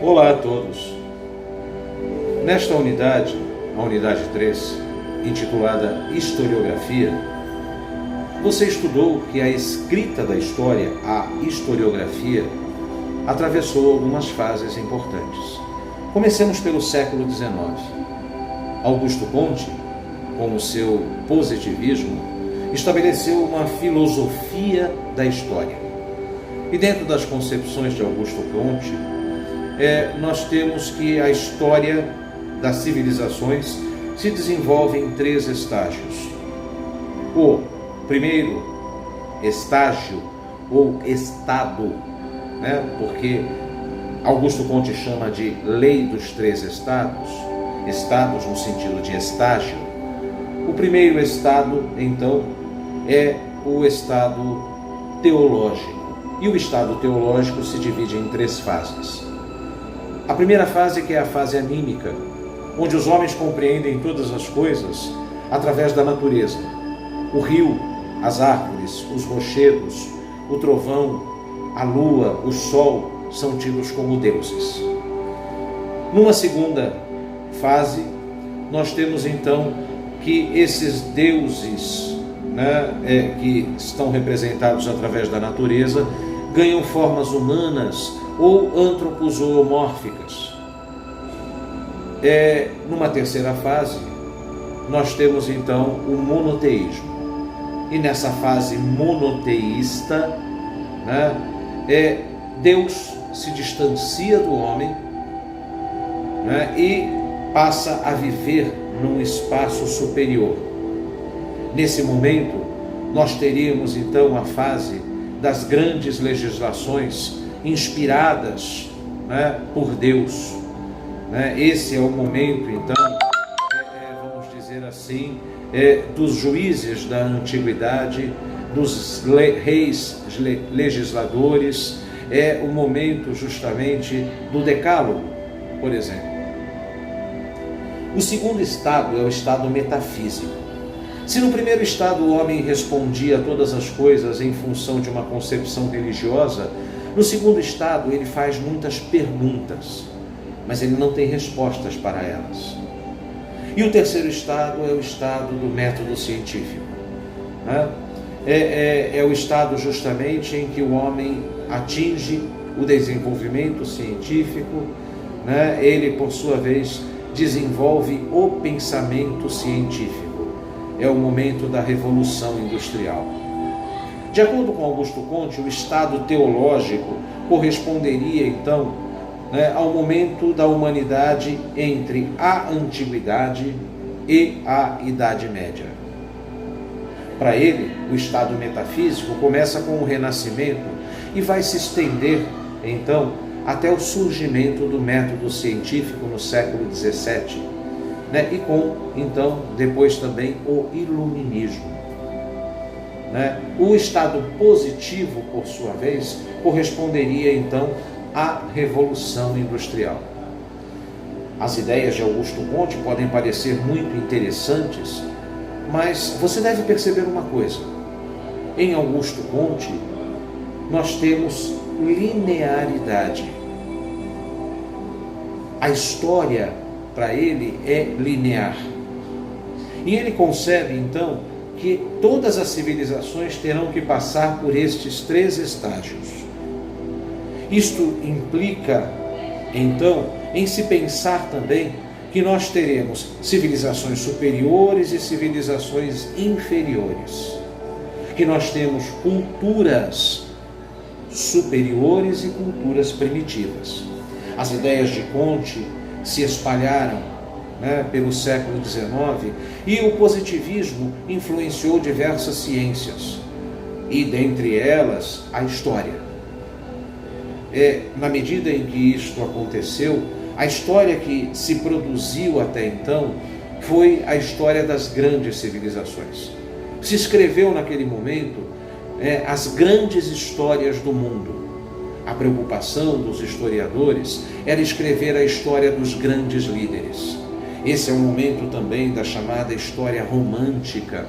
Olá a todos. Nesta unidade, a unidade 3, intitulada Historiografia, você estudou que a escrita da história, a historiografia, atravessou algumas fases importantes. Comecemos pelo século XIX. Augusto Comte, com o seu positivismo, estabeleceu uma filosofia da história. E dentro das concepções de Augusto Comte, nós temos que a história das civilizações se desenvolve em 3 estágios. O primeiro estágio, ou estado, porque Augusto Comte chama de lei dos 3 estados, estados no sentido de estágio. O primeiro estado, então, é o estado teológico. E o estado teológico se divide em 3 fases. A primeira fase, que é a fase anímica, onde os homens compreendem todas as coisas através da natureza. O rio, as árvores, os rochedos, o trovão, a lua, o sol são tidos como deuses. Numa segunda fase, nós temos então que esses deuses, que estão representados através da natureza, ganham formas humanas ou antropozoomórficas. Numa terceira fase, nós temos então o monoteísmo. E nessa fase monoteísta, Deus se distancia do homem, e passa a viver num espaço superior. Nesse momento, nós teríamos então a fase das grandes legislações inspiradas por Deus. Esse é o momento, então, vamos dizer assim, dos juízes da antiguidade, dos reis legisladores, é o momento justamente do decálogo, por exemplo. O segundo estado é o estado metafísico. Se no primeiro estado o homem respondia a todas as coisas em função de uma concepção religiosa, no segundo estado ele faz muitas perguntas, mas ele não tem respostas para elas. E o terceiro estado é o estado do método científico. É o estado justamente em que o homem atinge o desenvolvimento científico, ele, por sua vez, desenvolve o pensamento científico. É o momento da Revolução Industrial. De acordo com Augusto Comte, o estado teológico corresponderia, então, ao momento da humanidade entre a Antiguidade e a Idade Média. Para ele, o estado metafísico começa com o Renascimento e vai se estender, então, até o surgimento do método científico no século XVII, e com, então, depois também o Iluminismo. O estado positivo, por sua vez, corresponderia, então, à Revolução Industrial. As ideias de Augusto Comte podem parecer muito interessantes, mas você deve perceber uma coisa. Em Augusto Comte, nós temos linearidade. A história, para ele, é linear. E ele concebe, então, que todas as civilizações terão que passar por estes 3 estágios. Isto implica, então, em se pensar também que nós teremos civilizações superiores e civilizações inferiores. Que nós temos culturas superiores e culturas primitivas. As ideias de Comte se espalharam pelo século XIX e o positivismo influenciou diversas ciências, e dentre elas a história. Na medida em que isto aconteceu, a história que se produziu até então foi a história das grandes civilizações. Se escreveu naquele momento as grandes histórias do mundo. A preocupação dos historiadores era escrever a história dos grandes líderes. Esse é o momento também da chamada história romântica.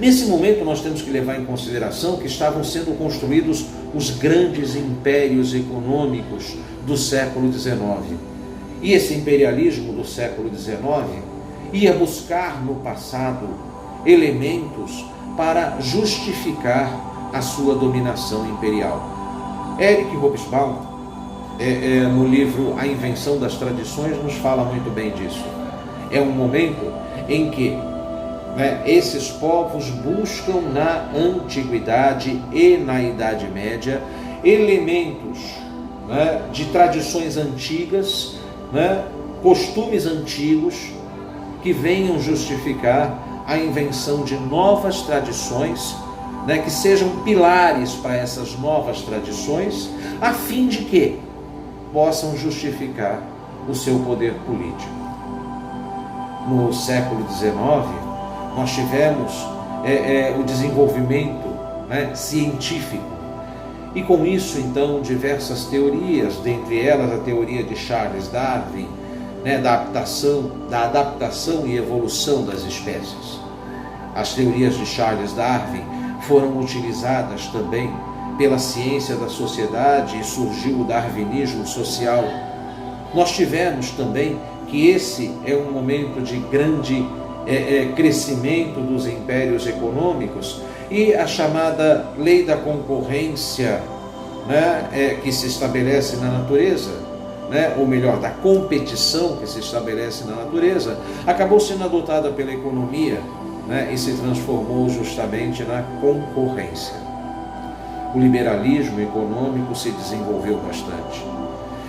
Nesse momento nós temos que levar em consideração que estavam sendo construídos os grandes impérios econômicos do século XIX. E esse imperialismo do século XIX ia buscar no passado elementos para justificar a sua dominação imperial. Eric Hobsbawm, no livro A Invenção das Tradições, nos fala muito bem disso. É um momento em que esses povos buscam na antiguidade e na Idade Média elementos de tradições antigas, costumes antigos que venham justificar a invenção de novas tradições, que sejam pilares para essas novas tradições, a fim de que possam justificar o seu poder político. No século XIX, nós tivemos o desenvolvimento científico, e com isso, então, diversas teorias, dentre elas a teoria de Charles Darwin, da adaptação e evolução das espécies. As teorias de Charles Darwin foram utilizadas também pela ciência da sociedade e surgiu o darwinismo social. Nós tivemos também que esse é um momento de grande crescimento dos impérios econômicos e a chamada lei da concorrência, que se estabelece na natureza, ou melhor, da competição que se estabelece na natureza, acabou sendo adotada pela economia, e se transformou justamente na concorrência. O liberalismo econômico se desenvolveu bastante.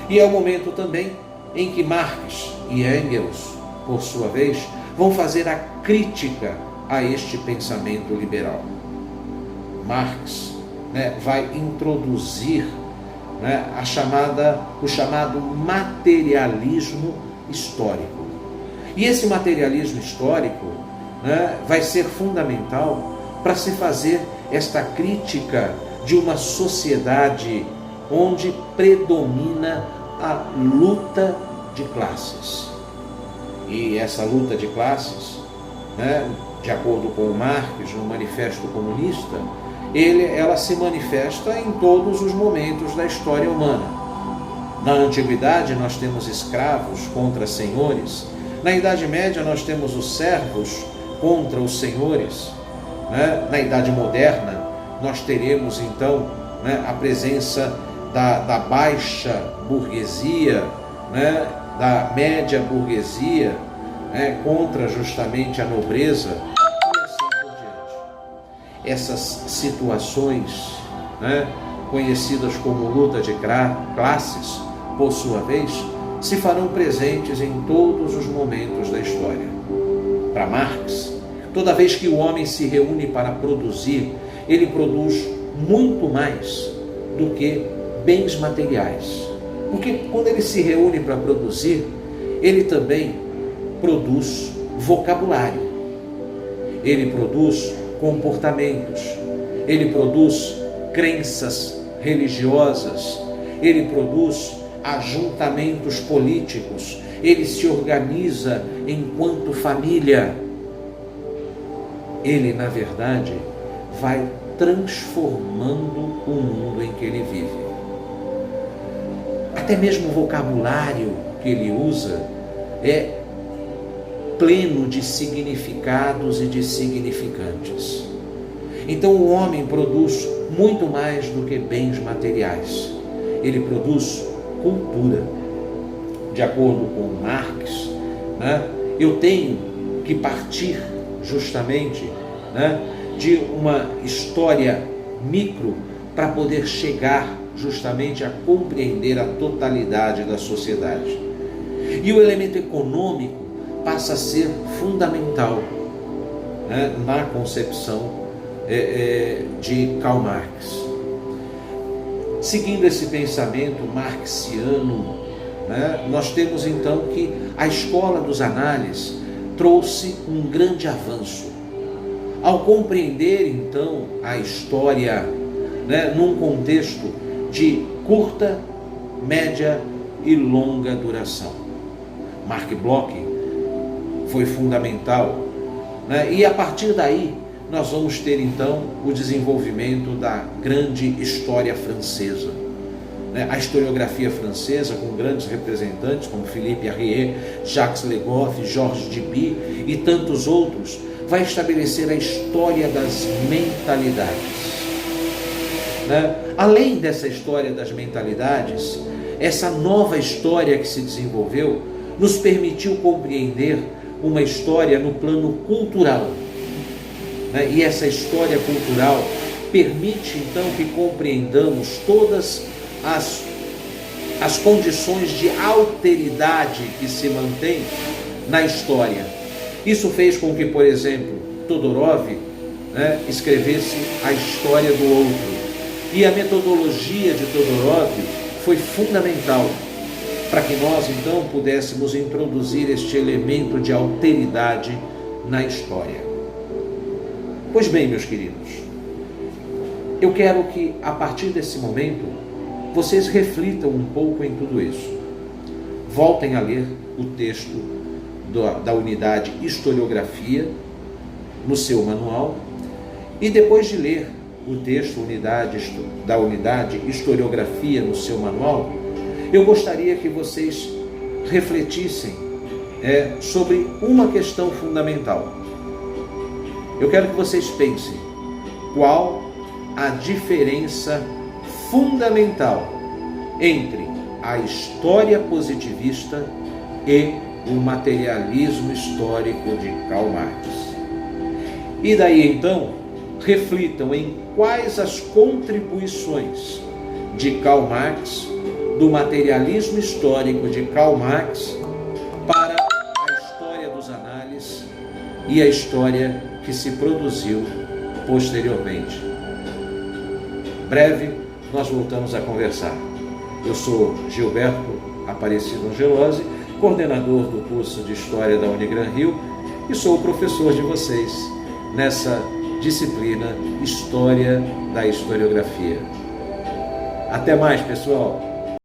E é o momento também em que Marx e Engels, por sua vez, vão fazer a crítica a este pensamento liberal. Marx vai introduzir o chamado materialismo histórico. E esse materialismo histórico vai ser fundamental para se fazer esta crítica de uma sociedade onde predomina a luta de classes. E essa luta de classes, de acordo com Marx, no Manifesto Comunista, ela se manifesta em todos os momentos da história humana. Na Antiguidade nós temos escravos contra senhores, na Idade Média nós temos os servos contra os senhores, na Idade Moderna nós teremos então a presença da baixa burguesia, da média burguesia, contra justamente a nobreza, e assim por diante. Essas situações, conhecidas como luta de classes, por sua vez, se farão presentes em todos os momentos da história. Para Marx, toda vez que o homem se reúne para produzir, ele produz muito mais do que bens materiais. Porque quando ele se reúne para produzir, ele também produz vocabulário, ele produz comportamentos, ele produz crenças religiosas, ele produz ajuntamentos políticos, ele se organiza enquanto família. Ele, na verdade, vai transformando o mundo em que ele vive. Até mesmo o vocabulário que ele usa é pleno de significados e de significantes. Então o homem produz muito mais do que bens materiais. Ele produz cultura. De acordo com Marx, eu tenho que partir justamente de uma história micro para poder chegar justamente a compreender a totalidade da sociedade. E o elemento econômico passa a ser fundamental na concepção de Karl Marx. Seguindo esse pensamento marxiano, nós temos então que a escola dos análises trouxe um grande avanço. Ao compreender então a história num contexto de curta, média e longa duração. Marc Bloch foi fundamental, e a partir daí nós vamos ter então o desenvolvimento da grande história francesa. A historiografia francesa, com grandes representantes como Philippe Arrier, Jacques Le Goff, Georges Duby e tantos outros, vai estabelecer a história das mentalidades. Além dessa história das mentalidades, essa nova história que se desenvolveu nos permitiu compreender uma história no plano cultural. E essa história cultural permite então que compreendamos todas as condições de alteridade que se mantém na história. Isso fez com que, por exemplo, Todorov escrevesse a história do outro. E a metodologia de Todorov foi fundamental para que nós então pudéssemos introduzir este elemento de alteridade na história. Pois bem, meus queridos, eu quero que a partir desse momento vocês reflitam um pouco em tudo isso. Voltem a ler o texto da unidade Historiografia no seu manual e depois de ler o texto da unidade Historiografia no seu manual, eu gostaria que vocês refletissem sobre uma questão fundamental. Eu quero que vocês pensem qual a diferença fundamental entre a história positivista e o materialismo histórico de Karl Marx. E daí então, reflitam em quais as contribuições de Karl Marx, do materialismo histórico de Karl Marx, para a história dos análises e a história que se produziu posteriormente. Breve, nós voltamos a conversar. Eu sou Gilberto Aparecido Angelozzi, coordenador do curso de História da Unigran Rio e sou o professor de vocês nessa disciplina História da Historiografia. Até mais, pessoal!